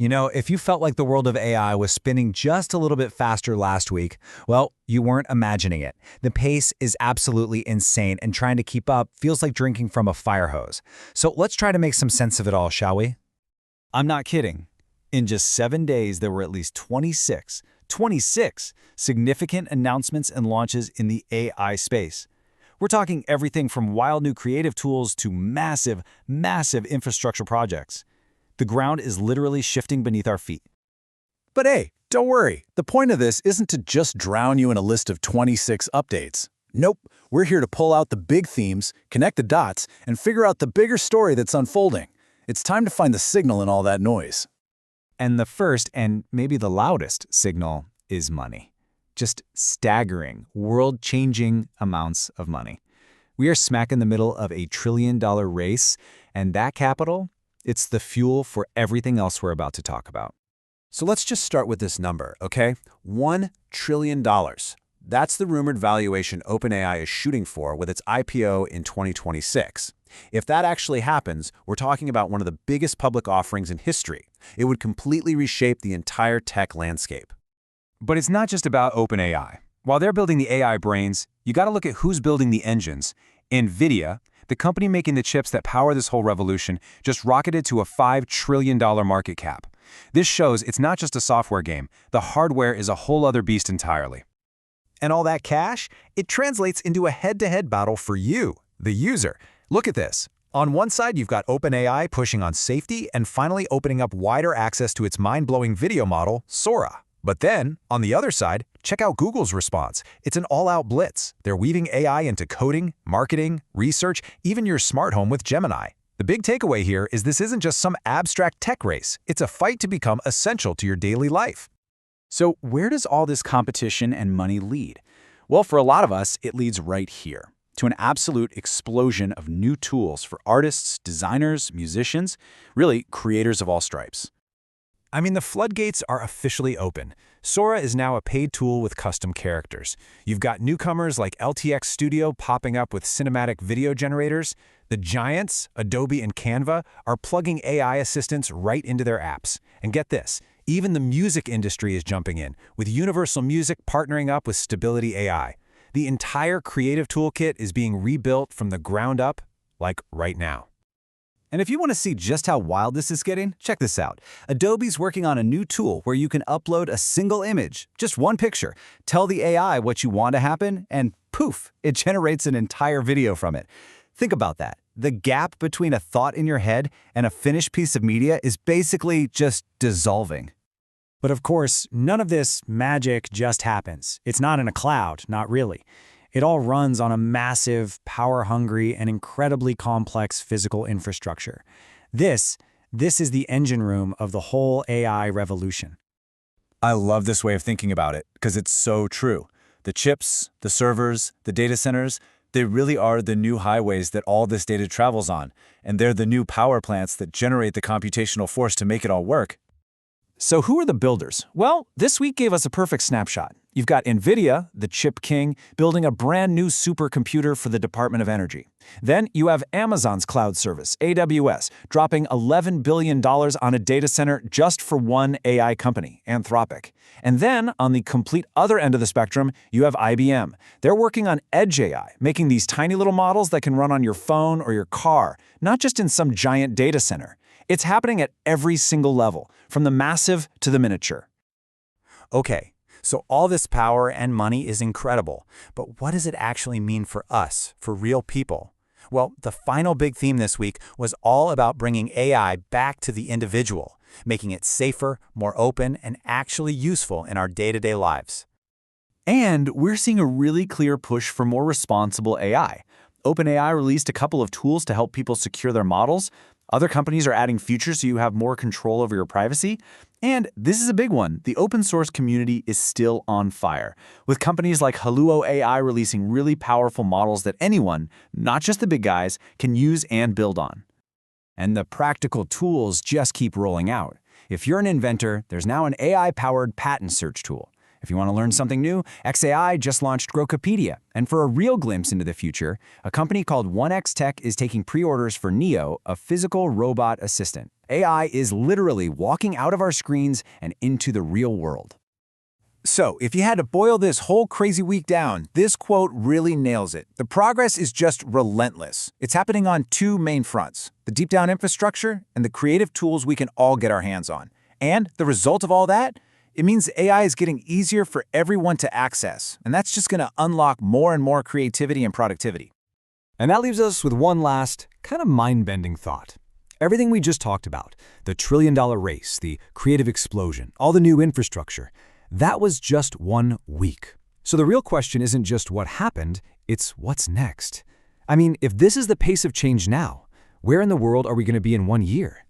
If you felt like the world of AI was spinning just a little bit faster last week, well, you weren't imagining it. The pace is absolutely insane, and trying to keep up feels like drinking from a fire hose. So let's try to make some sense of it all, shall we? I'm not kidding. In just 7 days, there were at least 26 significant announcements and launches in the AI space. We're talking everything from wild new creative tools to massive infrastructure projects. The ground is literally shifting beneath our feet. But hey, don't worry. The point of this isn't to just drown you in a list of 26 updates. Nope, we're here to pull out the big themes, connect the dots, and figure out the bigger story that's unfolding. It's time to find the signal in all that noise. And the first, and maybe the loudest, signal is money. Just staggering, world-changing amounts of money. We are smack in the middle of a trillion-dollar race, and that capital, it's the fuel for everything else we're about to talk about. So let's just start with this number, okay? $1 trillion. That's the rumored valuation OpenAI is shooting for with its IPO in 2026. If that actually happens, we're talking about one of the biggest public offerings in history. It would completely reshape the entire tech landscape. But it's not just about OpenAI. While they're building the AI brains, you gotta look at who's building the engines. NVIDIA, the company making the chips that power this whole revolution, just rocketed to a $5 trillion market cap. This shows it's not just a software game. The hardware is a whole other beast entirely. And all that cash, it translates into a head-to-head battle for you, the user. Look at this. On one side, you've got OpenAI pushing on safety and finally opening up wider access to its mind-blowing video model, Sora. But then, on the other side, check out Google's response. It's an all-out blitz. They're weaving AI into coding, marketing, research, even your smart home with Gemini. The big takeaway here is this isn't just some abstract tech race. It's a fight to become essential to your daily life. So where does all this competition and money lead? Well, for a lot of us, it leads right here, to an absolute explosion of new tools for artists, designers, musicians, really creators of all stripes. I mean, the floodgates are officially open. Sora is now a paid tool with custom characters. You've got newcomers like LTX Studio popping up with cinematic video generators. The giants, Adobe and Canva, are plugging AI assistants right into their apps. And get this, even the music industry is jumping in, with Universal Music partnering up with Stability AI. The entire creative toolkit is being rebuilt from the ground up, like right now. And if you want to see just how wild this is getting, check this out. Adobe's working on a new tool where you can upload a single image, just one picture, tell the AI what you want to happen, and poof, it generates an entire video from it. Think about that. The gap between a thought in your head and a finished piece of media is basically just dissolving. But of course, none of this magic just happens. It's not in a cloud, not really. It all runs on a massive, power-hungry, and incredibly complex physical infrastructure. This is the engine room of the whole AI revolution. I love this way of thinking about it, because it's so true. The chips, the servers, the data centers, they really are the new highways that all this data travels on, and they're the new power plants that generate the computational force to make it all work. So who are the builders? Well, this week gave us a perfect snapshot. You've got NVIDIA, the chip king, building a brand new supercomputer for the Department of Energy. Then you have Amazon's cloud service, AWS, dropping $11 billion on a data center just for one AI company, Anthropic. And then, on the complete other end of the spectrum, you have IBM. They're working on Edge AI, making these tiny little models that can run on your phone or your car, not just in some giant data center. It's happening at every single level, from the massive to the miniature. Okay, so all this power and money is incredible, but what does it actually mean for us, for real people? Well, the final big theme this week was all about bringing AI back to the individual, making it safer, more open, and actually useful in our day-to-day lives. And we're seeing a really clear push for more responsible AI. OpenAI released a couple of tools to help people secure their models. Other companies are adding features so you have more control over your privacy. And this is a big one. The open source community is still on fire, with companies like Haluo AI releasing really powerful models that anyone, not just the big guys, can use and build on. And the practical tools just keep rolling out. If you're an inventor, there's now an AI-powered patent search tool. If you want to learn something new, XAI just launched Grokopedia. And for a real glimpse into the future, a company called 1X Tech is taking pre-orders for Neo, a physical robot assistant. AI is literally walking out of our screens and into the real world. So, if you had to boil this whole crazy week down, this quote really nails it. The progress is just relentless. It's happening on two main fronts: the deep down infrastructure and the creative tools we can all get our hands on. And the result of all that? It means AI is getting easier for everyone to access, and that's just going to unlock more and more creativity and productivity. And that leaves us with one last, kind of mind-bending thought. Everything we just talked about, the trillion-dollar race, the creative explosion, all the new infrastructure, that was just 1 week. So the real question isn't just what happened, it's what's next. I mean, if this is the pace of change now, where in the world are we going to be in 1 year?